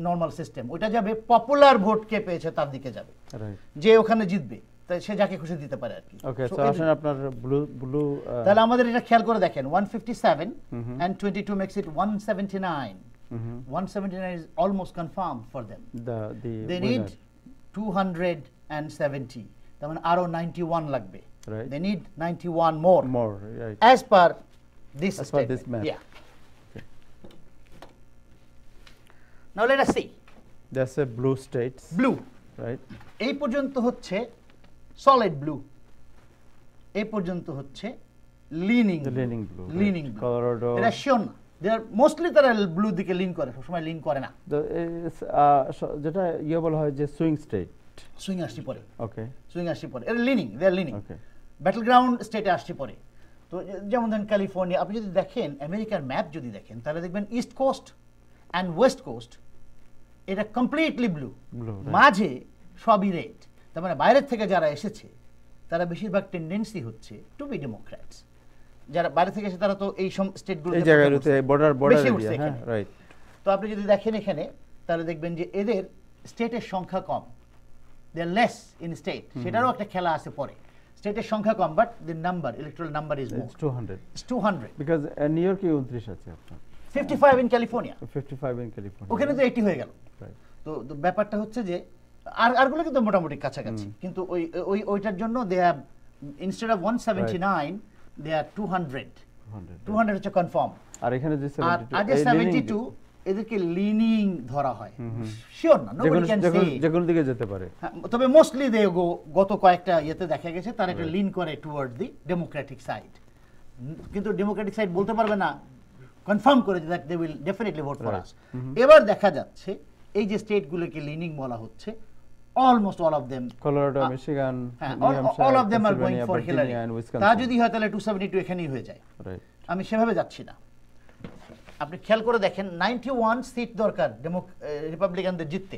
normal system. ওটা যাবে পপুলার ভোট কে পেয়েছে তার দিকে যাবে, যে ওখানে জিতবে তাই সে যাকে খুশি দিতে পারে আর কি। ওকে, সো আসেন আপনার ব্লু তাহলে আমাদের এটা খেয়াল করে দেখেন, 157 and 22 makes it 179. 179 is almost confirmed for them. They need 270, তার মানে আরো 91 লাগবে। They need 91 more, right, as per this map. Yeah. Okay. Now let us see. That's a blue states. Blue, right? এই পর্যন্ত হচ্ছে সলিড ব্লু, এই পর্যন্ত হচ্ছে লিনিং ব্লু। কলোরাডো, এটা শিওর না, দে আর মোস্টলি তারা ব্লু দিকে লিন করে, সবসময় লিন করে না। যেটা বলা হয় যে সুইং স্টেট, সুইং আসছে পরে। ওকে, সুইং আসছে পরে, এটা লিনিং, দে আর লিনিং। ব্যাটল গ্রাউন্ড স্টেটে আসছে পরে। তো যেমন ধরেন ক্যালিফোর্নিয়া, আপনি যদি দেখেন আমেরিকার ম্যাপ যদি দেখেন, তাহলে দেখবেন east coast and west coast এটা কমপ্লিটলি ব্লু, মাঝে সবই রেড। তার মানে বাইরের থেকে যারা এসেছে তারা বেশিরভাগ টেন্ডেন্সি হচ্ছে টু বি ডেমোক্র্যাটস। যারা বাইরে থেকে এসে তারা তো এই স্টেটগুলো এই জায়গাগুলোতে বর্ডার বেশি এরিয়া, উঠছে হ্যাঁ এখানে। রাইট। তো আপনি যদি দেখেন এখানে তাহলে দেখবেন যে এদের স্টেটের সংখ্যা কম, they are less in state, সেটারও একটা খেলা আছে পরে। স্টেটের সংখ্যা কম, but the number, electoral number is more, It's 200 it's 200, because নিউ ইয়র্কে 29 আছে আপনার, 55 ইন ক্যালিফোর্নিয়া, 55 ইন ক্যালিফোর্নিয়া, ওখানে তো 80 হয়ে গেল। রাইট। তো ব্যাপারটা হচ্ছে যে আরগুলো কিন্তু মোটামুটি কাছাকাছি, কিন্তু ওইটার জন্য দে হ্যাভ ইনস্টেড অফ 179 দে আর 200 হচ্ছে কনফার্ম। আর এখানে যে আর 72 এদেরকে লিনিং ধরা হয়, শিওর না, নোবডি ক্যান সে, যে কোন দিকে যেতে পারে। তবে মোস্টলি দে গত কয়েকটা ইয়েতে দেখা গেছে তারা একটা লিন করে টুয়ার্ড দি ডেমোক্রেটিক সাইড, কিন্তু ডেমোক্রেটিক সাইড বলতে পারবে না কনফার্ম করে that they will definitely vote for us. এবার দেখা যাচ্ছে এই যে স্টেটগুলোকে লিনিং বলা হচ্ছে, almost all of them, Colorado, Michigan, all of them are going for Hillary. তা যদি হয় তাহলে 272 এখানেই হয়ে যায়। রাইট। আমি সেভাবে যাচ্ছি না। আপনি খেয়াল করে দেখেন 91 সিট দরকার রিপাবলিকানদের জিততে,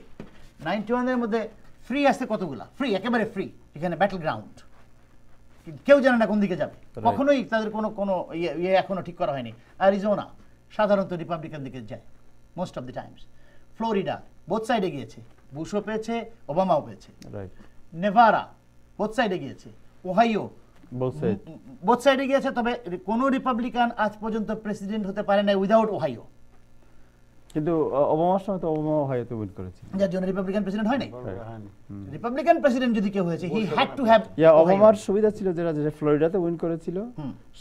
91 এর মধ্যে ফ্রি আছে কতগুলা, ফ্রি একেবারে ফ্রি, এখানে ব্যাটল গ্রাউন্ড, কেউ জানে না কোন দিকে যাবে, কখনোই তাদের কোনো ইয়ে এখনো ঠিক করা হয়নি। অ্যারিজোনা সাধারণত রিপাবলিকান দিকে যায় most of the Times, Florida both সাইডে গিয়েছে, বুশও পেয়েছে, ওবামাও পেয়েছে, রাইট। নেভাডা বোথ সাইডে গিয়েছে, ওহাইও বোথ সাইডে গিয়েছে, তবে কোন রিপাবলিকান আজ পর্যন্ত প্রেসিডেন্ট হতে পারে না উইদাউট ওহাইও, কিন্তু ওবামার সময় তো ওবামা ওহাইওতে উইন করেছে, যার জন্য রিপাবলিকান প্রেসিডেন্ট হয় নাই। রিপাবলিকান প্রেসিডেন্ট যদি কেউ হয়েছে হি হ্যাড টু হ্যাভ, ওবামার সুবিধা ছিল যেটা যে ফ্লোরিডাতে উইন করেছিল,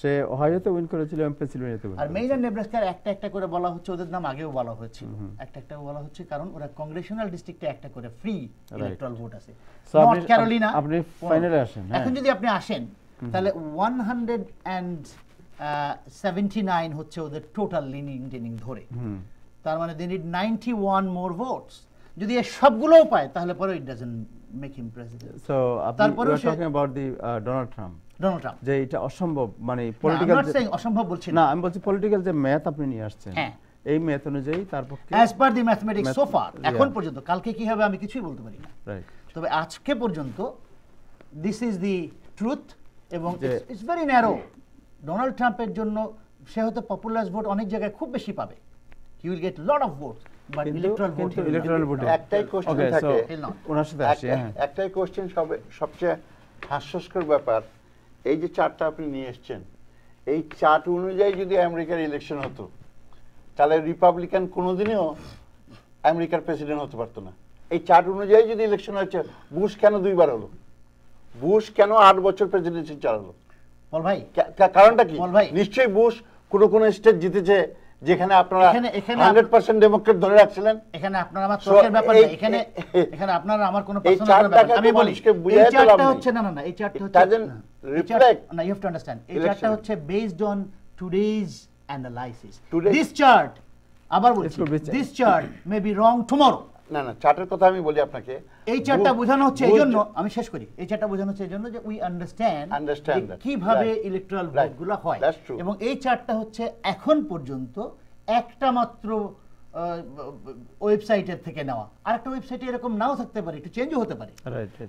সে ওহাইওতে উইন করেছিল এবং পেনসিলভানিয়াতে উইন আর করেছিল। মেইন আর নেব্রাস্কার একটা একটা করে বলা হচ্ছে, ওদের নাম আগেও বলা হয়েছিল, একটা একটা বলা হচ্ছে কারণ ওরা কংগ্রেশনাল ডিস্ট্রিক্টে একটা করে ফ্রি ইলেকট্রাল ভোট আছে। নর্থ ক্যারোলিনা, আপনি ফাইনালে আসেন, এখন যদি আপনি আসেন তাহলে 179 হচ্ছে ওদের টোটাল লিনিং ধরে, তার মানে দে নিড 91 মোর ভোটস। যদি এই সবগুলোও পায় তাহলে পরে it doesn't make him president. So আপনি talking about the Donald Trump, যে এটা অসম্ভব, মানে পলিটিক্যাল, I'm not saying অসম্ভব বলছি না, আমি বলছি পলিটিক্যাল যে ম্যাথ আপনি নিয়ে আসছেন, এই ম্যাথ অনুযায়ী তার পক্ষে অ্যাজ পার দি ম্যাথমেটিক্স সো ফার, এখন পর্যন্ত, কালকে কি হবে আমি কিছুই বলতে পারি না, রাইট। তবে আজকে পর্যন্ত দিস ইজ দি ট্রুথ, এবং ইটস ভেরি ন্যারো। ডোনাল্ড ট্রাম্পের জন্য সে হয়তো পপুলার ভোট অনেক জায়গায় খুব বেশি পাবে, he will get lot of vote, but electoral vote, electoral vote একটাই কোশ্চেন থাকে, ওনার সাথে আসি, একটাই কোশ্চেন, সবচেয়ে হাস্যস্কর ব্যাপার, এই যে চার্টটা আপনি নিয়ে এসেছেন, এই চার্ট অনুযায়ী যদি আমেরিকার ইলেকশন হতো তাহলে রিপাবলিকান কোনোদিনও আমেরিকার প্রেসিডেন্ট হতে পারতো না। এই চার্ট অনুযায়ী যদি ইলেকশন হয়েছে, বুশ কেন 2 বার হলো, বুশ কেন 8 বছর প্রেসিডেন্সি চালালো, বল ভাই কারণটা কি? বল ভাই। নিশ্চয়ই বুশ কোন স্টেট জিতেছে যেখানে আপনারা 100% ডেমোক্রেট ধরে রাখছিলেন। এখানে আপনার আমার তর্কের ব্যাপার না, এখানে আপনার আমার কোনো পার্সোনাল ব্যাপার, আমি বলি এই চার্টটা হচ্ছে না, এই চার্টটা হচ্ছে রিফ্লেক্ট, না, ইউ হ্যাভ টু আন্ডারস্ট্যান্ড, এই চার্টটা হচ্ছে based on today's analysis. This chart, আবার বলছি, this chart may be wrong tomorrow. না, চার্টের কথা আমি বলি আপনাকে, এই চার্টটা বোঝানো হচ্ছে এইজন্য, আমি শেষ করি, এই চার্টটা বোঝানো হচ্ছে এইজন্য যে উই আন্ডারস্ট্যান্ড কিভাবে ইলেকট্রাল ভোটগুলো হয়, এবং এই চার্টটা হচ্ছে এখন পর্যন্ত একটা মাত্র ওয়েবসাইটের থেকে নেওয়া, আর একটা ওয়েবসাইটে এরকম নাও থাকতে পারে, একটু চেঞ্জও হতে পারে।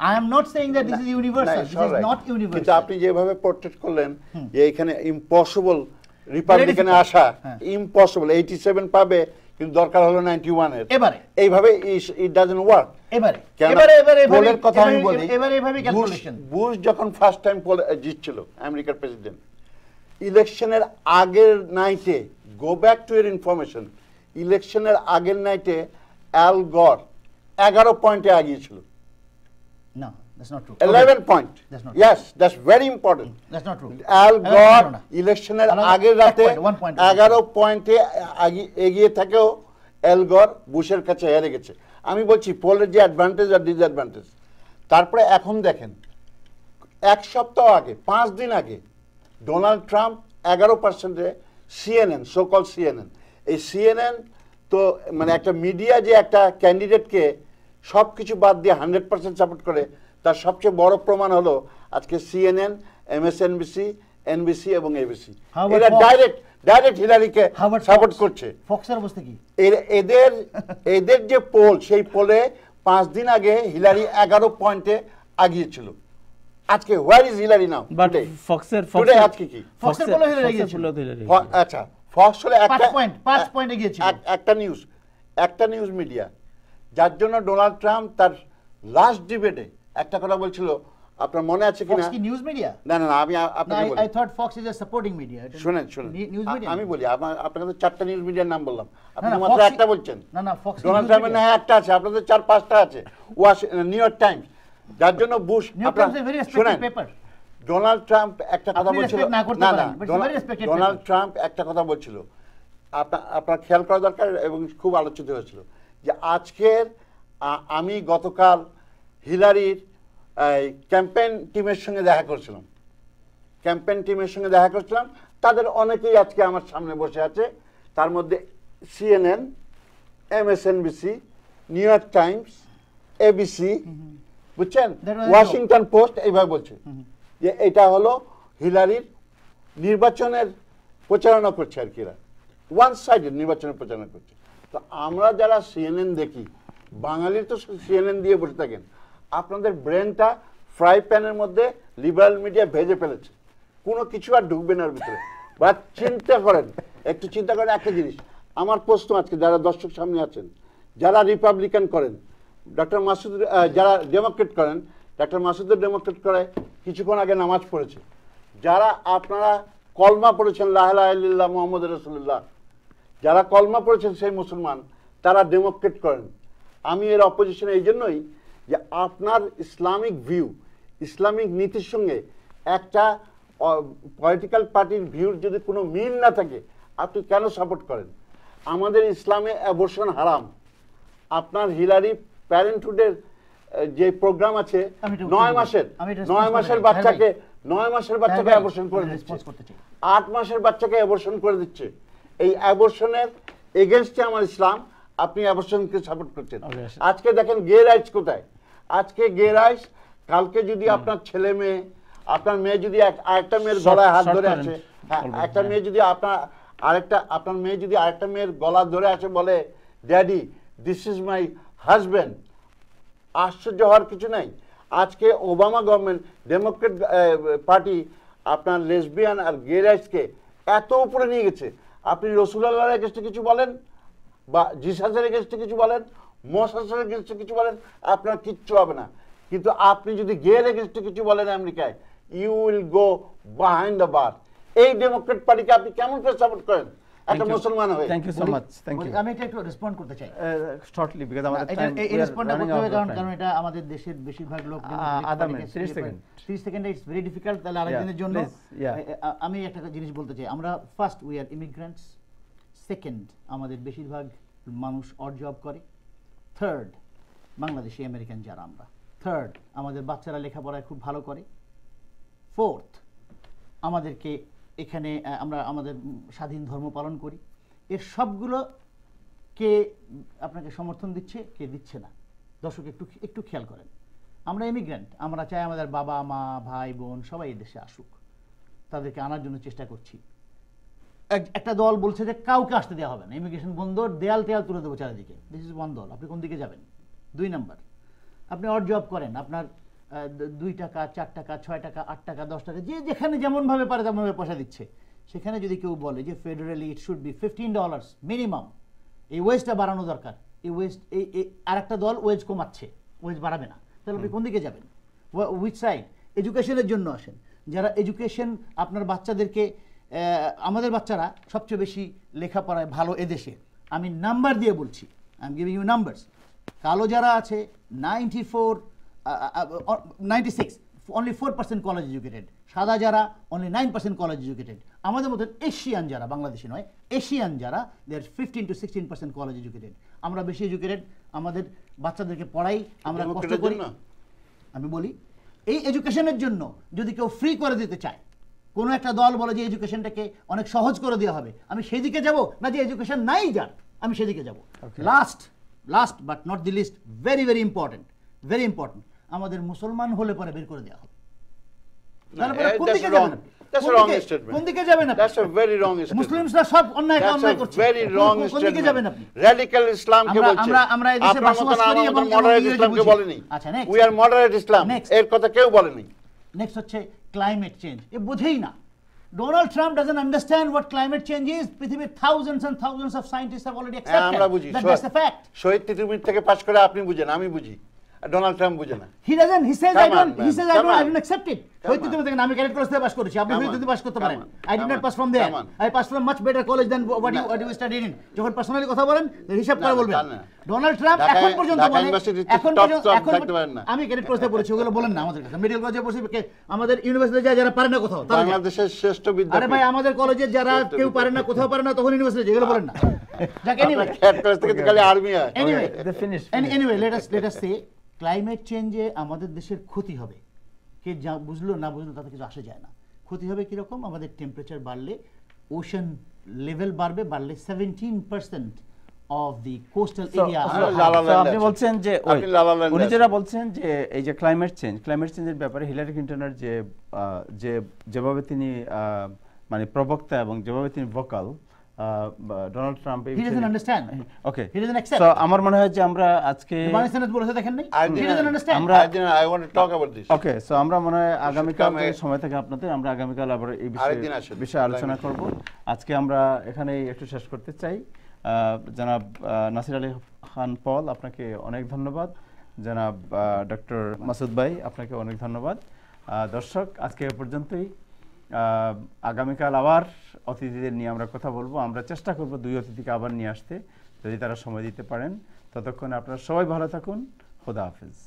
I am not saying that this is universal, this is not universal, কিন্তু আপনি যেভাবে পোর্ট্রেট করলেন যে এখানে ইম্পসিবল রিপাবলিকানে আসা, ইম্পসিবল, 87 পাবে কিন্তু দরকার হলো 91 এর, এবারে এইভাবে ইট ডাজন্ট ওয়ার্ক। এবারে পোলের কথা আমি বলি, এবারে ক্যালকুলেশন, বুশ যখন ফার্স্ট টাইম পোল জিতছিল আমেরিকার প্রেসিডেন্ট, ইলেকশনের আগের নাইটে, গো ব্যাক টু এর ইনফরমেশন, ইলেকশনের আগের নাইটে অ্যাল গর 11 পয়েন্টে আগিয়েছিল। No, that's not true. 11 point. That's not yes, that's very important. That's not true. Al Gore ইলেকশনের আগের রাতে 11 পয়েন্টে এগিয়ে থেকেও অ্যাল গর বুশের কাছে হেরে গেছে। আমি বলছি পোলের যে অ্যাডভান্টেজ আর ডিসঅ্যাডভান্টেজ। তারপরে এখন দেখেন, এক সপ্তাহ আগে, 5 দিন আগে ডোনাল্ড ট্রাম্প 11%-এ সিএনএন, সোকল সিএনএন, এই সিএনএন তো মানে একটা মিডিয়া যে একটা ক্যান্ডিডেটকে সবকিছু বাদ দিয়ে 100% সাপোর্ট করে, তার সবচেয়ে বড় প্রমাণ হলো আজকে সিএনএন, এমএসএনবিসি, এনবিসি এবং এবিসি এরা ডাইরেক্ট হিলারিকে সাপোর্ট করছে। ফক্সের অবস্থা কি? এদের যে পোল, সেই পোলে 5 দিন আগে হিলারি 11 পয়েন্টে আগিয়েছিল। আজকে where is Hillary now but today ফক্সের আজকে কি ফক্সের বলে হিলারি গিয়েছিল। আচ্ছা ফক্স হলে 5 পয়েন্টে গিয়েছিল। একটা নিউজ মিডিয়া যার জন্য ডোনাল্ড ট্রাম্প তার লাস্ট ডিবেটে একটা কথা বলছিল, আপনার মনে আছে কিনা? ফক্স কি নিউজ মিডিয়া? না আমি আপনাকে বলি, I thought Fox is a supporting media. শুনেন নিউজ মিডিয়া আমি বলি, আপনাকে তো 4টা নিউজ মিডিয়ার নাম বললাম, আপনি না, মাত্র Fox- একটা বলছেন। না ফক্স ডোনাল্ড ট্রাম্পের না একটা আছে, আপনাদের 4-5টা আছে। নিউ ইয়র্ক টাইমস, যার জন্য Bush new York Times is very respected paper. Donald Trump একটা কথা আপনি বলছিল, respect না করতে পারেন, but it's very respected Donald paper. Trump একটা কথা বলছিল, আপনার খেয়াল করা দরকার এবং খুব আলোচিত হয়েছিল, যে আজকের আমি গতকাল হিলারির ক্যাম্পেইন টিমের সঙ্গে দেখা করেছিলাম, তাদের অনেকেই আজকে আমার সামনে বসে আছে, তার মধ্যে CNN, MSNBC, new York Times, ABC, বুঝছেন, ওয়াশিংটন পোস্ট এইভাবে বলছে যে এটা হলো হিলারির নির্বাচনের প্রচারণা করছে আর কি, ওয়ান সাইডেড নির্বাচনের প্রচারণা করছে। তো আমরা যারা CNN দেখি, বাঙালির তো CNN দিয়ে বসে থাকেন, আপনাদের ব্রেনটা ফ্রাই প্যানের মধ্যে লিবারাল মিডিয়া ভেজে ফেলেছে, কোনো কিছু আর ঢুকবে না ওর ভিতরে। বা চিন্তা করেন একটা জিনিস, আমার প্রশ্ন আজকে যারা দর্শক সামনে আছেন, যারা রিপাবলিকান করেন, ডক্টর মাসুদ, যারা ডেমোক্রেট করেন, ডক্টর মাসুদের ডেমোক্রেট করে কিছুক্ষণ আগে নামাজ পড়েছে, যারা আপনারা কলমা পড়েছেন লা ইলাহা ইল্লাল্লাহ মুহাম্মাদুর রাসূলুল্লাহ, যারা কলমা পড়েছেন সেই মুসলমান, তারা ডেমোক্রেট করেন। আমি এর অপোজিশন এই জন্যই যে আপনার ইসলামিক ভিউ, ইসলামিক নীতির সঙ্গে একটা পলিটিক্যাল পার্টির ভিউর যদি কোনো মিল না থাকে, আপনি কেন সাপোর্ট করেন? আমাদের ইসলামে অ্যাবর্শন হারাম। আপনার হিলারি প্যারেন্টহুডের যে প্রোগ্রাম আছে, 9 মাসের বাচ্চাকে অ্যাবর্শন করে দিচ্ছে, 8 মাসের বাচ্চাকে অ্যাবর্শন করে দিচ্ছে। এই অ্যাবর্শনের এগেইনস্টে আমার ইসলাম, আপনি অ্যাবর্শনকে সাপোর্ট করছেন। আজকে দেখেন গে রাইটস কোথায়, আজকে গে রাইটস, কালকে যদি আপনার ছেলে মেয়ে, আপনার মেয়ে যদি আরেকটা মেয়ের গলায় হাত ধরে আছে, একটা মেয়ে যদি আপনার মেয়ে যদি আরেকটা মেয়ের গলা ধরে আছে, বলে daddy this is my husband, আশ্চর্য হওয়ার কিছু নাই। আজকে ওবামা গভর্নমেন্ট, ডেমোক্রেট পার্টি আপনার লেসবিয়ান আর গে রাইটসকে এত উপরে নিয়ে গেছে, আপনি রাসূলুল্লাহর এগেইনস্টে কিছু বলেন, বা জিসাসের এগেইনস্টে কিছু বলেন, মোসাসের এগেইনস্টে কিছু বলেন, আপনার কিচ্ছু হবে না। কিন্তু আপনি যদি গের এগেইনস্টে কিছু বলেন আমেরিকায়, you will go behind the bar. এই ডেমোক্রেট পার্টিকে আপনি কেমন করে সাপোর্ট করেন একটা মুসলমান হয়ে? Thank you so much. Thank you. আমি এটা একটু রেসপন্ড করতে চাই শর্টলি, বিকজ আমাদের টাইম এই রেসপন্ডটা করতে হবে, কারণ এটা আমাদের দেশের বেশিরভাগ লোক 30 সেকেন্ডে ইটস ভেরি ডিফিকাল্ট। তাহলে আরেকদিনের জন্য আমি একটা জিনিস বলতে চাই, আমরা first we are immigrants, second আমাদের বেশিরভাগ মানুষ অড জব করে, থার্ড বাংলাদেশি আমেরিকান যারা আমরা, থার্ড আমাদের বাচ্চারা লেখাপড়ায় খুব ভালো করে, ফোর্থ আমাদেরকে এখানে আমরা আমাদের স্বাধীন ধর্ম পালন করি। এর সবগুলো কে আপনাকে সমর্থন দিচ্ছে, কে দিচ্ছে না? দর্শক একটু খেয়াল করেন, আমরা ইমিগ্রেন্ট, আমরা চাই আমাদের বাবা মা ভাই বোন সবাই এই দেশে আসুক, তাদেরকে আনার জন্য চেষ্টা করছি। একটা দল বলছে যে কাউকে আসতে দেওয়া হবে না, ইমিগ্রেশন বন্ধ, দেয়াল তুলে দেবো চারিদিকে। দিস ইজ ওয়ান দল। আপনি কোন দিকে যাবেন? 2 নাম্বার, আপনি অড জব করেন, আপনার 2 টাকা 4 টাকা 6 টাকা 8 টাকা 10 টাকা যে যেখানে যেমনভাবে পারে তেমনভাবে পয়সা দিচ্ছে। সেখানে যদি কেউ বলে যে ফেডারেলি ইট শুড বি $15 মিনিমাম, এই ওয়েজটা বাড়ানো দরকার, এই ওয়েজ আর একটা দল ওয়েজ কমাচ্ছে, ওয়েজ বাড়াবে না, তাহলে আপনি কোন দিকে যাবেন? Which side? এডুকেশনের জন্য আসেন, যারা এডুকেশন আপনার বাচ্চাদেরকে, আমাদের বাচ্চারা সবচেয়ে বেশি লেখাপড়ায় ভালো এদেশে, আমি নাম্বার দিয়ে বলছি, I am giving you numbers. কালো যারা আছে 96, only 4% কলেজ এডুকেটেড। সাদা যারা only 9% কলেজ এডুকেটেড। আমাদের মতন এশিয়ান যারা, বাংলাদেশি নয়, এশিয়ান যারা, দে আর 15 to 16% কলেজ এডুকেটেড। আমরা বেশি এডুকেটেড, আমাদের বাচ্চাদেরকে পড়াই, আমরা কষ্ট করি। আমি বলি এই এডুকেশনের জন্য যদি কেউ ফ্রি করে দিতে চায়, কোনো একটা দল বলে যে এডুকেশনটাকে অনেক সহজ করে দেওয়া হবে, আমি সেই দিকে যাব না, যে এডুকেশন নাই যার আমি সেদিকে যাব। Last but not the least, very very important, very important, আমাদের মুসলমান হলে পরে বের করে দেওয়া হবে। কোন দিকে যাবেন? That's a very wrong statement. মুসলিমরা সব অন্যায় করছে। Very wrong কোন দিকে statement. যাবেন আপনি? Radical Islamকে বলছে। আমরা এই দেশে বসবাস করি এবং moderate Islamকে বলেনি। আচ্ছা, next. We are moderate Islam। এর কথা কেউ বলেনি। নেক্সট হচ্ছে ক্লাইমেট চেঞ্জ, এ বোঝেই না। Donald Trump doesn't understand what climate change is. পৃথিবীর thousands and thousands of scientists have already accepted আমরা বুঝি, that that's the fact. Shahid Titumir থেকে পাস করে আপনি বুঝেন, আমি বুঝি, আর ডোনাল্ড ট্রাম্প বুঝে না। He doesn't. He says Come I don't. on, He man. says I Come don't. I on. don't accept it. Come হয়তো on. তুমি দেখেন আমি ক্যাডেট কলেজ থেকে পাস করেছি, আপনি Come হয়তো on. পাস করতে পারেন। Come on. I did Come not on. pass from there. Come on. I passed from much better college than what you studied in. যখন পার্সোনালি কথা বলেন হিসাব করে বলবেন। ডোনাল্ড ট্রাম্প এখন পর্যন্ত ঢাকা বলে, ইউনিভার্সিটিতে এখন top পর্যন্ত থাকতে পারেন না। আমি ক্যাডেট কলেজে পড়েছি, ওগুলো বলেন না আমাদের কাছে। মেডিকেল কলেজে পড়েছি, আমাদের ইউনিভার্সিটিতে যায় যারা পারে না কোথাও, তারা যায়। বাংলাদেশের শ্রেষ্ঠ আরে বিদ্যাপীঠ। ভাই আমাদের কলেজে যারা কেউ পারে না, কোথাও পারে না, তখন ইউনিভার্সিটি যেগুলো বলেন না। যাক এনিওয়ে, হেড কলেজ থেকে তো খালি আর্মি হয়। anyway, they finish. anyway, let us say climate চেঞ্জে আমাদের দেশের ক্ষতি হবে। কে যা বুঝলো না বুঝলো তাতে কিছু আসে যায় না। ক্ষতি হবে কিরকম? আমাদের টেম্পারেচার বাড়লে, ওশান লেভেল বাড়বে, বাড়লে 17% অফ দি কোস্টাল এরিয়া। আপনি বলছেন যে আপনি লালা ল্যান্ডে উনি আছেন। যেটা বলছেন যে এই যে ক্লাইমেট চেঞ্জের ব্যাপারে হিলারি ক্লিন্টনের যেভাবে তিনি মানে প্রবক্তা এবং যেভাবে তিনি vocal, Donald Trump He doesn't understand. Okay, He doesn't accept. So আমার মনে হয় যে আমরা আজকে বাংলা সেনেট বলেছে দেখেন নাই? I He didn't- doesn't understand. I want to talk about this. Okay, so আমরা মনে হয় আগামীকাল come যদি a- সময় থাকে আপনাদের, আমরা আগামীকাল আবার এই আরেকদিন আসেন। বিষয়ে আলোচনা করব। আজকে আমরা এখানেই একটু শেষ করতে চাই। জনাব নাসির আলী খান পল, আপনাকে অনেক ধন্যবাদ। জনাব ডক্টর মাসুদ ভাই, আপনাকে অনেক ধন্যবাদ। দর্শক, আজকে এ পর্যন্তই। আগামীকাল আবার অতিথিদের নিয়ে আমরা কথা বলবো। আমরা চেষ্টা করব 2 অতিথিকে আবার নিয়ে আসতে, যদি তারা সময় দিতে পারেন। ততক্ষণে আপনারা সবাই ভালো থাকুন। খোদা হাফেজ।